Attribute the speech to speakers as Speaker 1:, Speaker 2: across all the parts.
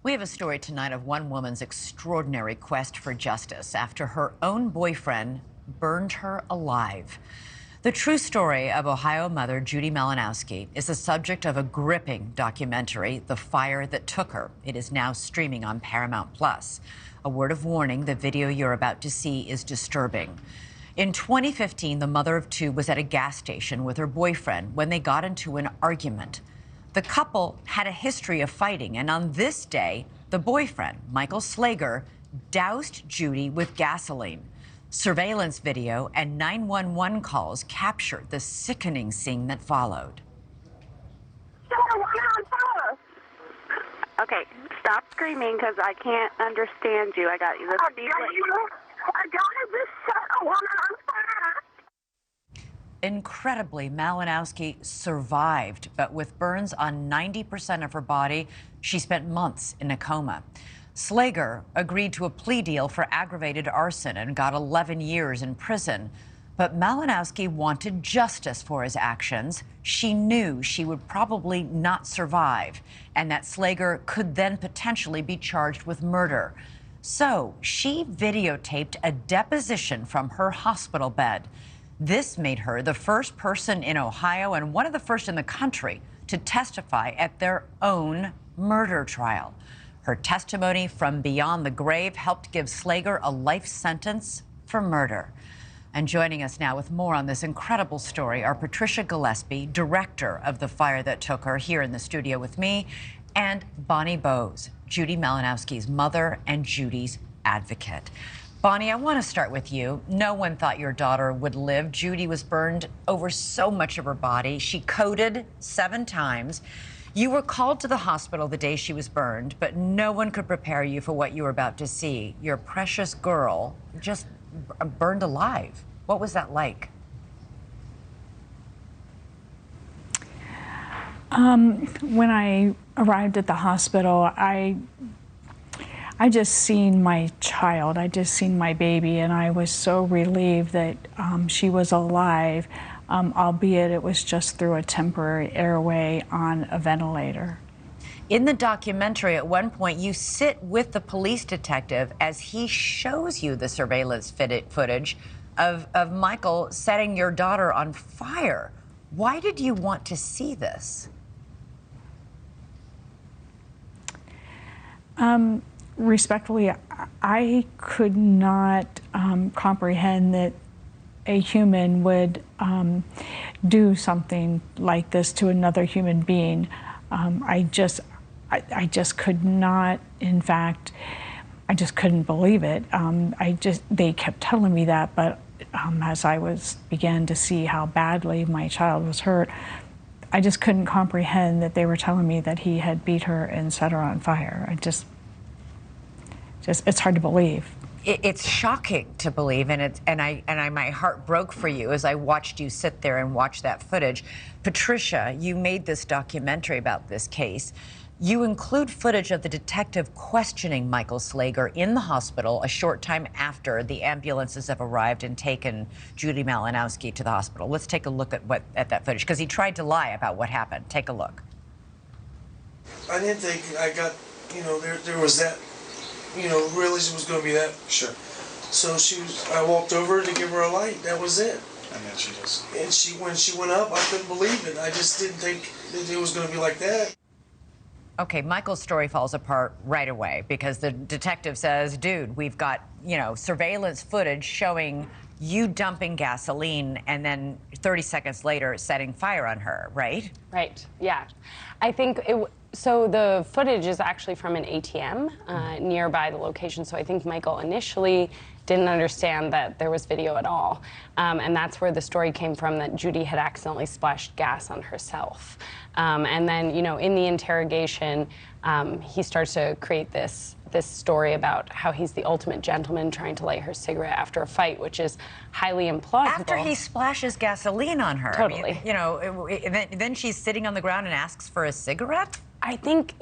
Speaker 1: We have a story tonight of one woman's extraordinary quest for justice after her own boyfriend burned her alive. The true story of Ohio mother Judy Malinowski is the subject of a gripping documentary, The Fire That Took Her. It is now streaming on Paramount Plus. A word of warning, the video you're about to see is disturbing. In 2015, the mother of two was at a gas station with her boyfriend when they got into an argument. The couple had a history of fighting, and on this day, the boyfriend, Michael Slager, doused Judy with gasoline. Surveillance video and 911 calls captured the sickening scene that followed.
Speaker 2: Okay, stop screaming because I can't understand you. I got you. I got this shot a woman on fire.
Speaker 1: Incredibly, Malinowski survived, but with burns on 90% of her body, she spent months in a coma. Slager agreed to a plea deal for aggravated arson and got 11 years in prison. But Malinowski wanted justice for his actions. She knew she would probably not survive and that Slager could then potentially be charged with murder. So she videotaped a deposition from her hospital bed. This made her the first person in Ohio and one of the first in the country to testify at their own murder trial. Her testimony from beyond the grave helped give Slager a life sentence for murder. And joining us now with more on this incredible story are Patricia Gillespie, director of The Fire That Took Her, here in the studio with me, and Bonnie Bowes, Judy Malinowski's mother and Judy's advocate. Bonnie, I want to start with you. No one thought your daughter would live. Judy was burned over so much of her body. She coded 7 times. You were called to the hospital the day she was burned, but no one could prepare you for what you were about to see. Your precious girl just burned alive. What was that like?
Speaker 3: When I arrived at the hospital, I just seen my child. I just seen my baby, and I was so relieved that she was alive, albeit it was just through a temporary airway on a ventilator.
Speaker 1: In the documentary, at one point, you sit with the police detective as he shows you the surveillance footage of Michael setting your daughter on fire. Why did you want to see this?
Speaker 3: Respectfully, I could not comprehend that a human would do something like this to another human being. I just could not, in fact, I just couldn't believe it. They kept telling me that, but as I began to see how badly my child was hurt, I just couldn't comprehend that they were telling me that he had beat her and set her on fire. It's hard to believe.
Speaker 1: It's shocking to believe, and my heart broke for you as I watched you sit there and watch that footage. Patricia, you made this documentary about this case. You include footage of the detective questioning Michael Slager in the hospital a short time after the ambulances have arrived and taken Judy Malinowski to the hospital. Let's take a look at that footage, because he tried to lie about what happened. Take a look.
Speaker 4: I didn't think I got, there was that, realized it was going to be that.
Speaker 5: Sure.
Speaker 4: So I walked over to give her a light. That was it.
Speaker 5: And then she just...
Speaker 4: And when she went up, I couldn't believe it. I just didn't think that it was going to be like that.
Speaker 1: Okay, Michael's story falls apart right away because the detective says, dude, we've got, surveillance footage showing you dumping gasoline and then 30 seconds later setting fire on her, right?
Speaker 2: Right, yeah. I think so the footage is actually from an ATM nearby the location, so I think Michael initially didn't understand that there was video at all. And that's where the story came from, that Judy had accidentally splashed gas on herself. And then, in the interrogation, he starts to create this story about how he's the ultimate gentleman trying to light her cigarette after a fight, which is highly implausible.
Speaker 1: After he splashes gasoline on her.
Speaker 2: Totally.
Speaker 1: I mean, then she's sitting on the ground and asks for a cigarette?
Speaker 2: I think,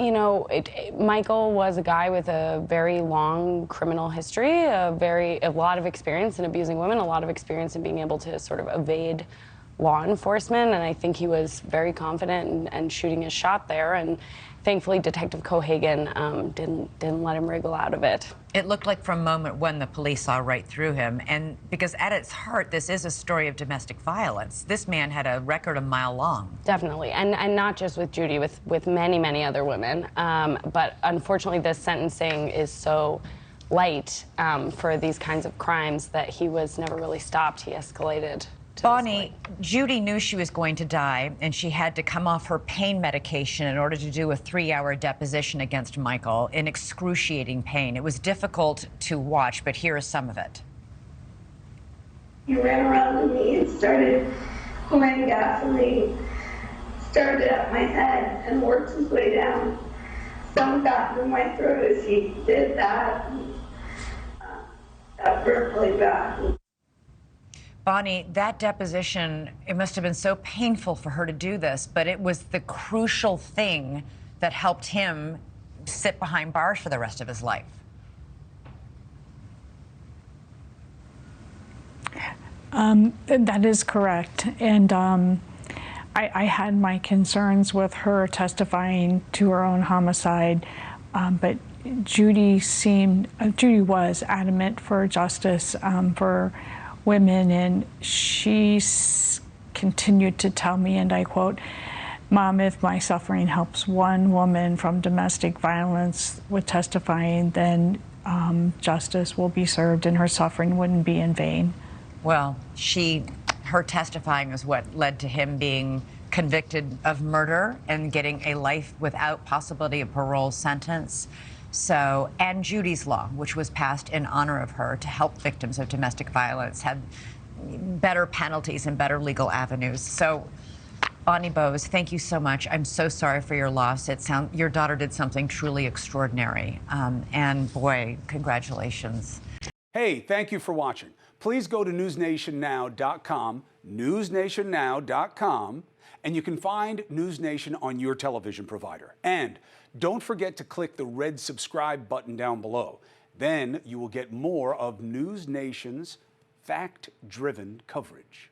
Speaker 2: Michael was a guy with a very long criminal history, a lot of experience in abusing women, a lot of experience in being able to sort of evade law enforcement, and I think he was very confident and shooting his shot there. And thankfully, Detective Cohagen didn't let him wriggle out of it.
Speaker 1: It looked like from moment one the police saw right through him, and because at its heart, this is a story of domestic violence. This man had a record a mile long.
Speaker 2: Definitely, and not just with Judy, with many, many other women. But unfortunately, this sentencing is so light for these kinds of crimes that he was never really stopped. He escalated.
Speaker 1: Bonnie, Judy knew she was going to die, and she had to come off her pain medication in order to do a 3-hour deposition against Michael in excruciating pain. It was difficult to watch, but here is some of it.
Speaker 5: He ran around to me and started pouring gasoline, started up my head and worked his way down. Some got in my throat as he did that. That hurt really bad.
Speaker 1: Bonnie, that deposition, it must have been so painful for her to do this, but it was the crucial thing that helped him sit behind bars for the rest of his life.
Speaker 3: That is correct. And I had my concerns with her testifying to her own homicide, but Judy was adamant for justice for women, and she continued to tell me, and I quote, "Mom, if my suffering helps one woman from domestic violence with testifying, then justice will be served and her suffering wouldn't be in vain."
Speaker 1: Well, her testifying is what led to him being convicted of murder and getting a life without possibility of parole sentence. So, and Judy's Law, which was passed in honor of her to help victims of domestic violence, had better penalties and better legal avenues. So, Bonnie Bowes, thank you so much. I'm so sorry for your loss. Your daughter did something truly extraordinary. And boy, congratulations.
Speaker 6: Hey, thank you for watching. Please go to newsnationnow.com, newsnationnow.com, and you can find NewsNation on your television provider. And don't forget to click the red subscribe button down below. Then you will get more of NewsNation's fact-driven coverage.